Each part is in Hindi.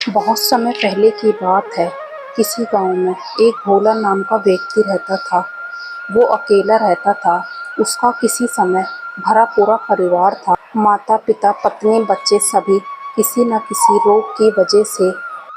बहुत समय पहले की बात है। किसी गांव में एक भोला नाम का व्यक्ति रहता था। वो अकेला रहता था। उसका किसी समय भरा पूरा परिवार था। माता पिता पत्नी बच्चे सभी किसी न किसी रोग की वजह से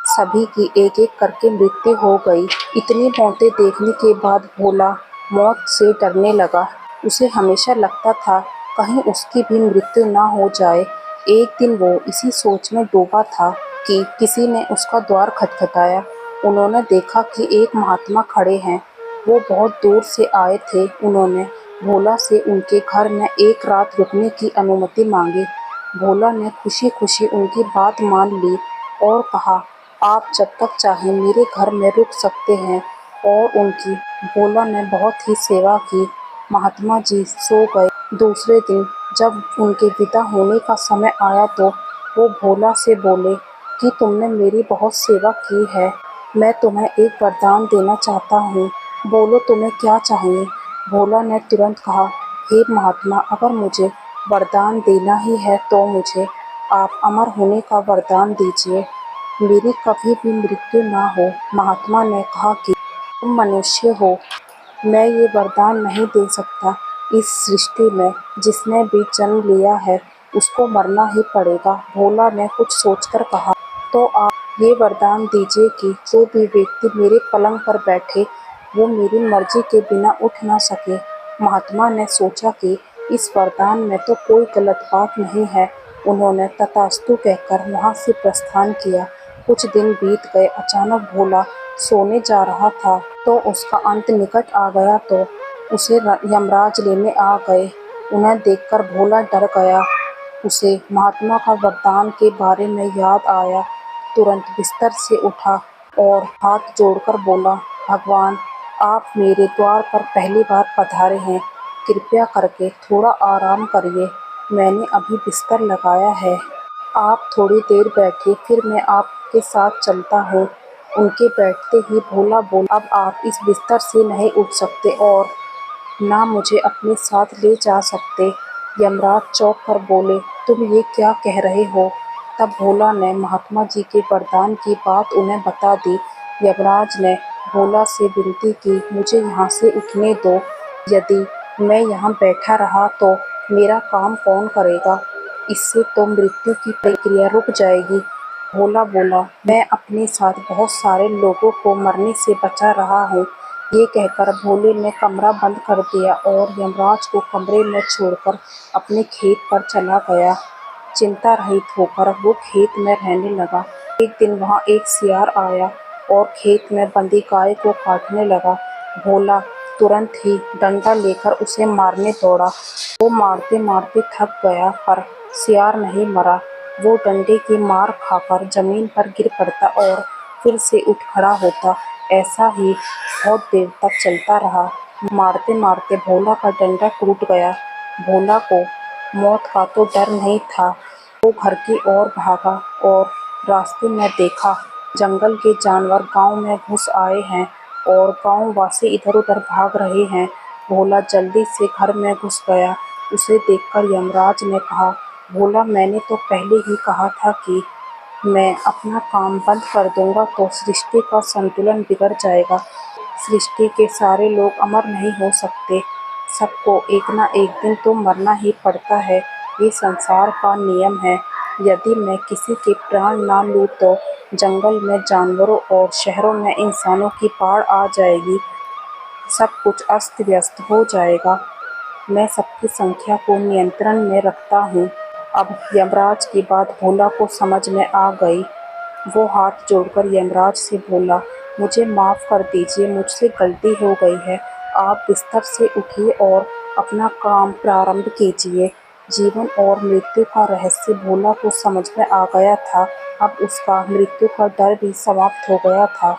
सभी की एक एक करके मृत्यु हो गई। इतनी मौतें देखने के बाद भोला मौत से डरने लगा। उसे हमेशा लगता था कहीं उसकी भी मृत्यु ना हो जाए। एक दिन वो इसी सोच में डूबा था कि किसी ने उसका द्वार खटखटाया। उन्होंने देखा कि एक महात्मा खड़े हैं। वो बहुत दूर से आए थे। उन्होंने भोला से उनके घर में एक रात रुकने की अनुमति मांगी। भोला ने खुशी-खुशी उनकी बात मान ली और कहा, आप जब तक चाहें मेरे घर में रुक सकते हैं। और उनकी भोला ने बहुत ही सेवा की। महात्मा जी सो गए। दूसरे दिन जब उनके विदा होने का समय आया तो वो भोला से बोले कि तुमने मेरी बहुत सेवा की है। मैं तुम्हें एक वरदान देना चाहता हूँ। बोलो तुम्हें क्या चाहिए। भोला ने तुरंत कहा, हे महात्मा, अगर मुझे वरदान देना ही है तो मुझे आप अमर होने का वरदान दीजिए। मेरी कभी भी मृत्यु ना हो। महात्मा ने कहा कि तुम मनुष्य हो, मैं ये वरदान नहीं दे सकता। इस सृष्टि में जिसने भी जन्म लिया है उसको मरना ही पड़ेगा। भोला ने कुछ सोचकर कहा, तो आप ये वरदान दीजिए कि जो भी व्यक्ति मेरे पलंग पर बैठे वो मेरी मर्जी के बिना उठ ना सके। महात्मा ने सोचा कि इस वरदान में तो कोई गलत बात नहीं है। उन्होंने तथास्तु कहकर वहाँ से प्रस्थान किया। कुछ दिन बीत गए। अचानक भोला सोने जा रहा था तो उसका अंत निकट आ गया तो उसे यमराज लेने आ गए। उन्हें देखकर भोला डर गया। उसे महात्मा का वरदान के बारे में याद आया। तुरंत बिस्तर से उठा और हाथ जोड़कर बोला, भगवान, आप मेरे द्वार पर पहली बार पधारे हैं। कृपया करके थोड़ा आराम करिए। मैंने अभी बिस्तर लगाया है। आप थोड़ी देर बैठिए, फिर मैं आपके साथ चलता हूँ। उनके बैठते ही भोला बोला, अब आप इस बिस्तर से नहीं उठ सकते और ना मुझे अपने साथ ले जा सकते। यमराज चौंक कर बोले, तुम ये क्या कह रहे हो। तब भोला ने महात्मा जी के वरदान की बात उन्हें बता दी। यमराज ने भोला से विनती की, मुझे यहाँ से उठने दो। यदि मैं यहाँ बैठा रहा तो मेरा काम कौन करेगा। इससे तो मृत्यु की प्रक्रिया रुक जाएगी। भोला बोला, मैं अपने साथ बहुत सारे लोगों को मरने से बचा रहा हूँ। ये कहकर भोले ने कमरा बंद कर दिया और यमराज को कमरे में छोड़कर अपने खेत पर चला गया। चिंता रहित होकर वो खेत में रहने लगा। एक दिन वहाँ एक सियार आया और खेत में बंधी गाय को काटने लगा। भोला तुरंत ही डंडा लेकर उसे मारने दौड़ा। वो मारते मारते थक गया पर सियार नहीं मरा। वो डंडे की मार खाकर जमीन पर गिर पड़ता और फिर से उठ खड़ा होता। ऐसा ही बहुत देर तक चलता रहा। मारते मारते भोला का डंडा टूट गया। भोला को मौत का तो डर नहीं था। वो घर की ओर भागा और रास्ते में देखा जंगल के जानवर गांव में घुस आए हैं और गांव वासी इधर उधर भाग रहे हैं। भोला जल्दी से घर में घुस गया। उसे देखकर यमराज ने कहा, भोला, मैंने तो पहले ही कहा था कि मैं अपना काम बंद कर दूंगा तो सृष्टि का संतुलन बिगड़ जाएगा। सृष्टि के सारे लोग अमर नहीं हो सकते। सबको एक ना एक दिन तो मरना ही पड़ता है। ये संसार का नियम है। यदि मैं किसी के प्राण ना लूँ तो जंगल में जानवरों और शहरों में इंसानों की बाढ़ आ जाएगी। सब कुछ अस्त व्यस्त हो जाएगा। मैं सबकी संख्या को नियंत्रण में रखता हूँ। अब यमराज की बात भोला को समझ में आ गई। वो हाथ जोड़कर यमराज से बोला, मुझे माफ़ कर दीजिए, मुझसे गलती हो गई है। आप बिस्तर से उठिए और अपना काम प्रारंभ कीजिए। जीवन और मृत्यु का रहस्य भोला को समझ में आ गया था। अब उसका मृत्यु का डर भी समाप्त हो गया था।